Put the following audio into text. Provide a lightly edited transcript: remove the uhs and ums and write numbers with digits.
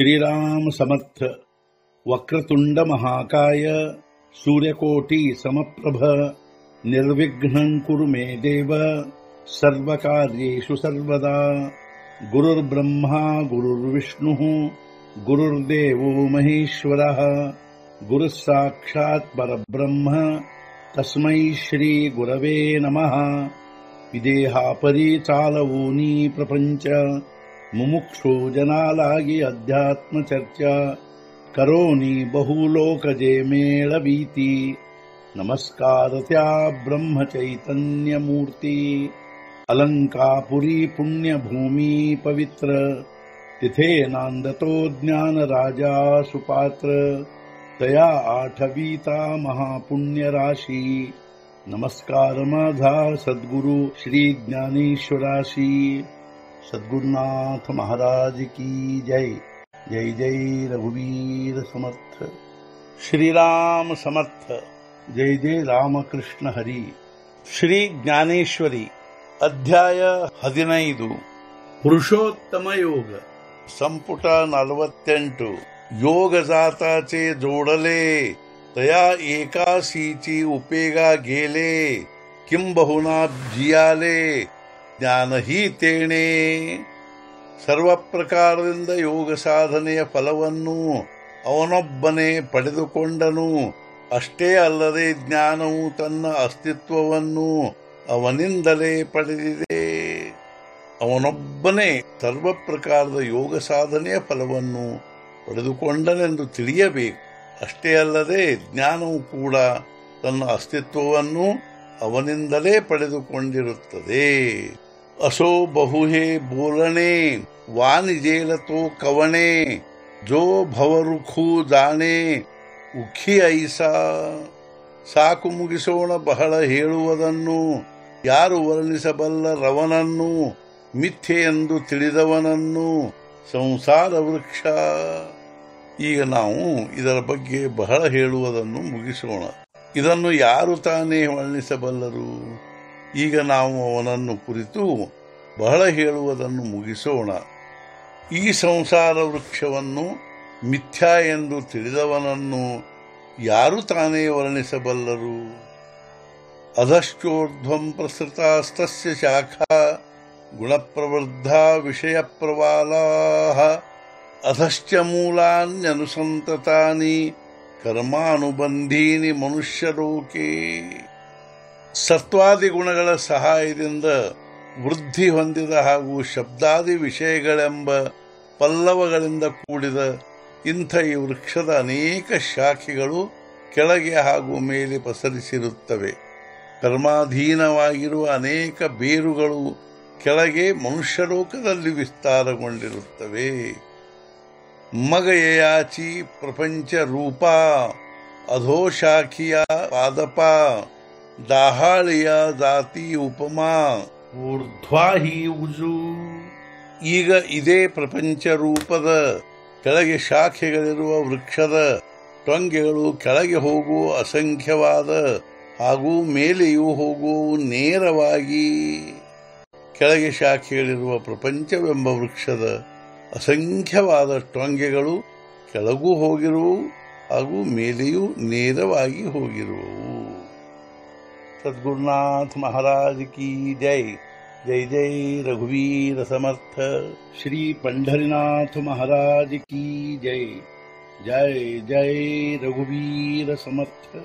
श्रीराम समर्थ। वक्रतुंड महाकाय सूर्यकोटि समप्रभ निर्विघ्नं कुरु मे देव सर्वकार्येषु सर्वदा। गुरुर्ब्रह्मा गुरुर्विष्णुः गुरुर्देवो महेश्वरः गुरुः साक्षात् परब्रह्म तस्मै श्री गुरवे नमः। विदेहापरि चालवूनी प्रपंच मुमुक्षो जनालागी अध्यात्म चर्चा करोनी बहुलोकजे मेळवीती। नमस्कार त्या ब्रह्म चैतन्य मूर्ती अलंकापुरी पुण्यभूमी पवित्र तिथे नांदतो ज्ञान राजा सुपात्र तया आठवीता महापुण्य राशी। नमस्कार माझा सद्गुरु श्री ज्ञानेश्वराशी। सद्गुरुनाथ महाराज की जय। जय जय रघुवीर समर्थ। श्रीराम समर्थ। जय जय रामकृष्ण हरी। ಶ್ರೀ ಜ್ಞಾನೇಶ್ವರಿ ಅಧ್ಯಾಯ 15 पुरुषोत्तम योग संपुट 48 योग जाताचे जोडले तया एकासीची उपेगा गेले किंबहुना जियाले ज्ञान ही तेणे। ಸರ್ವ ಪ್ರಕಾರದಿಂದ ಯೋಗ ಸಾಧನೆಯ ಫಲವನ್ನು ಅವನೊಬ್ಬನೇ ಪಡೆದುಕೊಂಡನು. ಅಷ್ಟೇ ಅಲ್ಲದೆ ಜ್ಞಾನವು ತನ್ನ ಅಸ್ತಿತ್ವವನ್ನು ಅವನಿಂದಲೇ ಪಡೆದಿದೆ. ಅವನೊಬ್ಬನೇ ಸರ್ವ ಪ್ರಕಾರದ ಯೋಗ ಸಾಧನೆಯ ಫಲವನ್ನು ಪಡೆದುಕೊಂಡನೆಂದು ತಿಳಿಯಬೇಕು. ಅಷ್ಟೇ ಅಲ್ಲದೆ ಜ್ಞಾನವು ಕೂಡ ತನ್ನ ಅಸ್ತಿತ್ವವನ್ನು ಅವನಿಂದಲೇ ಪಡೆದುಕೊಂಡಿರುತ್ತದೆ. असो बहुहे बोलणे वानि जेलतो कवणे जो भवरुखू जाणे ಉಖಿ ಐಸಾ. ಸಾಕು ಮುಗಿಸೋಣ ಬಹಳ ಹೇಳುವುದನ್ನು, ಯಾರು ವರ್ಣಿಸಬಲ್ಲ ರವನನ್ನು, ಮಿಥ್ಯೆ ಎಂದು ತಿಳಿದವನನ್ನು. ಸಂಸಾರ ವೃಕ್ಷ. ಈಗ ನಾವು ಇದರ ಬಗ್ಗೆ ಬಹಳ ಹೇಳುವುದನ್ನು ಮುಗಿಸೋಣ. ಇದನ್ನು ಯಾರು ತಾನೇ ವರ್ಣಿಸಬಲ್ಲರು? ಈಗ ನಾವು ಅವನನ್ನು ಕುರಿತು ಬಹಳ ಹೇಳುವುದನ್ನು ಮುಗಿಸೋಣ. ಈ ಸಂಸಾರ ವೃಕ್ಷವನ್ನು ಮಿಥ್ಯಾ ಎಂದು ತಿಳಿದವನನ್ನು ಯಾರು ತಾನೇ ವರ್ಣಿಸಬಲ್ಲರು? ಅಧಶ್ಚೋರ್ಧ್ವಂ ಪ್ರಸೃತಾಸ್ತಸ್ಯ ಶಾಖಾ ಗುಣಪ್ರವೃದ್ಧಾ ವಿಷಯ ಪ್ರವಾಲಾಃ ಅಧಶ್ಚ ಮೂಲಾನ್ಯನುಸಂತತಾನಿ ಕರ್ಮಾನುಬಂಧೀನಿ ಮನುಷ್ಯಲೋಕೆ. ಸತ್ವಾದಿ ಗುಣಗಳ ಸಹಾಯದಿಂದ ವೃದ್ಧಿ ಹೊಂದಿದ ಹಾಗೂ ಶಬ್ದಾದಿ ವಿಷಯಗಳೆಂಬ ಪಲ್ಲವಗಳಿಂದ ಕೂಡಿದ ಇಂಥ ಈ ವೃಕ್ಷದ ಅನೇಕ ಶಾಖೆಗಳು ಕೆಳಗೆ ಹಾಗೂ ಮೇಲೆ ಪಸರಿಸಿರುತ್ತವೆ. ಕರ್ಮಾಧೀನವಾಗಿರುವ ಅನೇಕ ಬೇರುಗಳು ಕೆಳಗೆ ಮನುಷ್ಯಲೋಕದಲ್ಲಿ ವಿಸ್ತಾರಗೊಂಡಿರುತ್ತವೆ. ಮಗಯಯಾಚಿ ಪ್ರಪಂಚ ರೂಪ ಅಧೋಶಾಖಿಯ ಪಾದಪ ದಾಹಾಳಿಯ ಜಾತಿ ಉಪಮಾ ಊರ್ಧ್ವಾಹಿ ಉಜು. ಈಗ ಇದೇ ಪ್ರಪಂಚ ರೂಪದ ಕೆಳಗೆ ಶಾಖೆಗಳಿರುವ ವೃಕ್ಷದ ಟೊಂಗೆಗಳು ಕೆಳಗೆ ಹೋಗುವ ಅಸಂಖ್ಯವಾದ ಹಾಗೂ ಮೇಲೆಯೂ ಹೋಗುವ ನೇರವಾಗಿ. ಕೆಳಗೆ ಶಾಖೆಗಳಿರುವ ಪ್ರಪಂಚವೆಂಬ ವೃಕ್ಷದ ಅಸಂಖ್ಯವಾದ ಟೊಂಗೆಗಳು ಕೆಳಗೂ ಹೋಗಿರುವವು ಹಾಗೂ ಮೇಲೆಯೂ ನೇರವಾಗಿ ಹೋಗಿರುವವು. सद्गुरुनाथ महाराज की जय। जय जय रघुवीर समर्थ। श्री पंढरीनाथ महाराज की जय। जय जय रघुवीर समर्थ।